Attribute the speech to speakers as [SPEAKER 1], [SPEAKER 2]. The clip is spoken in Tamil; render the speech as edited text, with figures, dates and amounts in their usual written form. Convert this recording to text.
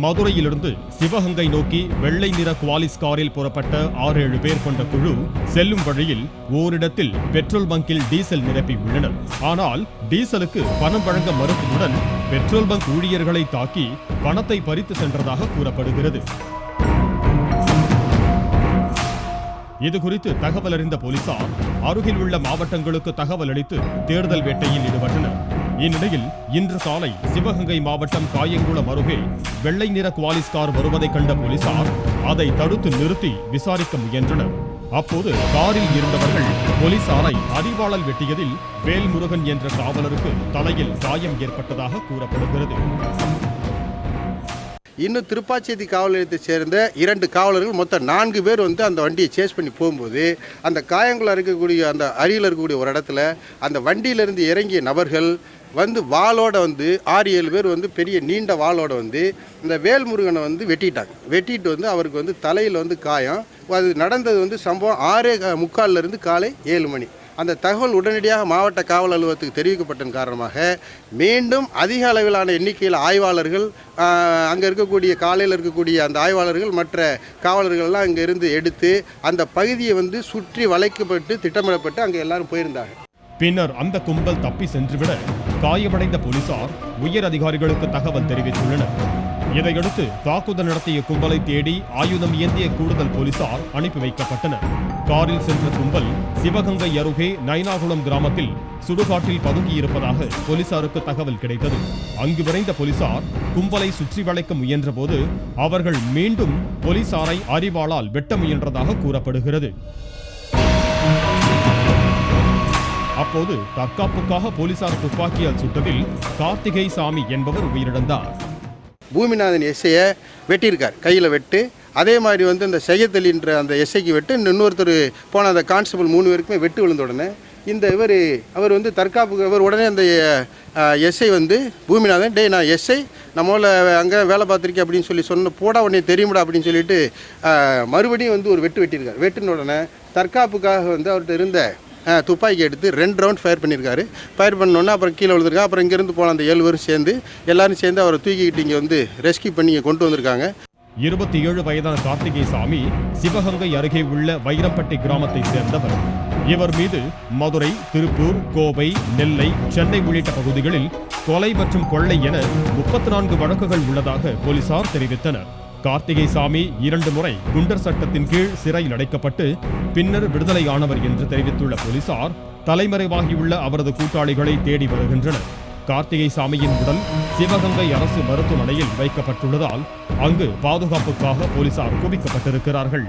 [SPEAKER 1] மதுரையிலிருந்து சிவகங்கை நோக்கி வெள்ளை நிற குவாலிஸ் காரில் புறப்பட்ட 6-7 பேர் கொண்ட குழு செல்லும் வழியில் ஓரிடத்தில் பெட்ரோல் பங்கில் டீசல் நிரப்பி உள்ளனர். ஆனால் டீசலுக்கு பணம் வழங்க மறுத்ததுடன் பெட்ரோல் பங்க் ஊழியர்களை தாக்கி பணத்தை பறித்து சென்றதாக கூறப்படுகிறது. இதுகுறித்து தகவல் அறிந்த போலீசார் அருகில் உள்ள மாவட்டங்களுக்கு தகவல் அளித்து தேடுதல் வேட்டையில் ஈடுபட்டனர். இந்நிலையில் இன்று காலை சிவகங்கை மாவட்டம் காயங்குளம் அருகே வெள்ளை நிற குவாலிஸ் கார் வருவதை கண்ட போலீசார் அதை தடுத்து நிறுத்தி விசாரிக்க முயன்றனர். அப்போது காரில் இருந்தவர்கள் போலீசாரை அரிவாளால் வெட்டியதில் வேல்முருகன் என்ற காவலருக்கு தலையில் காயம் ஏற்பட்டதாக கூறப்படுகிறது.
[SPEAKER 2] இன்னும் திருப்பாச்சேரி காவல் நிலையத்தை சேர்ந்த 2 காவலர்கள் மொத்தம் 4 பேர் அந்த வண்டியை சேஸ் பண்ணி போகும்போது அந்த காயங்குளம் இருக்கக்கூடிய அந்த அருகில் இருக்கக்கூடிய ஒரு இடத்துல அந்த வண்டியிலிருந்து இறங்கிய நபர்கள் வாளோட 6-7 பேர் பெரிய நீண்ட வாளோட இந்த வேல்முருகனை வெட்டிட்டு அவருக்கு தலையில் காயம். அது நடந்தது சம்பவம் 6:45 காலை 7 மணி. அந்த தகவல் உடனடியாக மாவட்ட காவல் அலுவலகத்துக்கு தெரிவிக்கப்பட்டதன் காரணமாக மீண்டும் அதிக அளவிலான எண்ணிக்கையில் ஆய்வாளர்கள் அங்கே இருக்கக்கூடிய காலையில் இருக்கக்கூடிய அந்த ஆய்வாளர்கள் மற்ற காவலர்கள்லாம் அங்கே இருந்து எடுத்து அந்த பகுதியை சுற்றி வளைக்கப்பட்டு திட்டமிடப்பட்டு அங்கே எல்லாரும் போயிருந்தாங்க.
[SPEAKER 1] பின்னர் அந்த கும்பல் தப்பி சென்றுவிட காயமடைந்த போலீசார் உயர் அதிகாரிகளுக்கு தகவல் தெரிவித்துள்ளனர். இதையடுத்து தாக்குதல் நடத்திய கும்பலை தேடி ஆயுதம் ஏந்திய கூடுதல் போலீசார் அனுப்பி வைக்கப்பட்டனர். காரில் சென்ற கும்பல் சிவகங்கை அருகே நைனாகுளம் கிராமத்தில் சுடுகாட்டில் பதுங்கியிருப்பதாக போலீசாருக்கு தகவல் கிடைத்தது. அங்கு விரைந்த போலீசார் கும்பலை சுற்றி வளைக்க முயன்றபோது அவர்கள் மீண்டும் போலீசாரை அரிவாளால் வெட்ட முயன்றதாக கூறப்படுகிறது. அப்போது தற்காப்புக்காக போலீசார் துப்பாக்கியால் சுட்டதில் கார்த்திகை சாமி என்பவர் உயிரிழந்தார்.
[SPEAKER 2] பூமிநாதன் எஸ்ஐயை வெட்டியிருக்கார், கையில் வெட்டு. அதே மாதிரி இந்த செய்யத்தலின்ற அந்த எஸ்ஐக்கு வெட்டு, இன்னொருத்தர் போன அந்த கான்ஸ்டபிள் 3 பேருக்குமே வெட்டு விழுந்த உடனே அவர் தற்காப்புக்கு அவர் உடனே அந்த எஸ்ஐ பூமிநாதன், டே நான் எஸ்ஐ நம்மள அங்கே வேலை பார்த்துருக்கேன் அப்படின்னு சொன்ன போடா உடனே தெரியுமாடா அப்படின்னு சொல்லிட்டு மறுபடியும் ஒரு வெட்டு வெட்டியிருக்கார். வெட்டின உடனே தற்காப்புக்காக அவர்கிட்ட இருந்த துப்பாக்கி எடுத்து 2 ரவுண்ட் ஃபயர் பண்ணியிருக்காரு. ஃபயர் பண்ணோன்னா அப்புறம் கீழே விழுந்திருக்கா. அப்புறம் இங்கேருந்து போன அந்த 7 பேரும் எல்லாரும் சேர்ந்து அவரை தூக்கிக்கிட்டு இங்கே ரெஸ்கியூ பண்ணி இங்கே கொண்டு வந்திருக்காங்க.
[SPEAKER 1] 27 வயதான கார்த்திகை சாமி சிவகங்கை அருகே உள்ள வைரம்பட்டி கிராமத்தை சேர்ந்தவர். இவர் மீது மதுரை, திருப்பூர், கோவை, நெல்லை, சென்னை உள்ளிட்ட பகுதிகளில் கொலை மற்றும் கொள்ளை என 34 வழக்குகள் உள்ளதாக போலீசார் தெரிவித்தனர். கார்த்திகை சாமி 2 முறை குண்டர் சட்டத்தின் கீழ் சிறையில் அடைக்கப்பட்டு பின்னர் விடுதலையானவர் என்று தெரிவித்துள்ள போலீசார் தலைமறைவாகியுள்ள அவரது கூட்டாளிகளை தேடி வருகின்றனர். கார்த்திகை சாமியின் உடல் சிவகங்கை அரசு மருத்துவமனையில் வைக்கப்பட்டுள்ளதால் அங்கு பாதுகாப்புக்காக போலீசார் குவிக்கப்பட்டிருக்கிறார்கள்.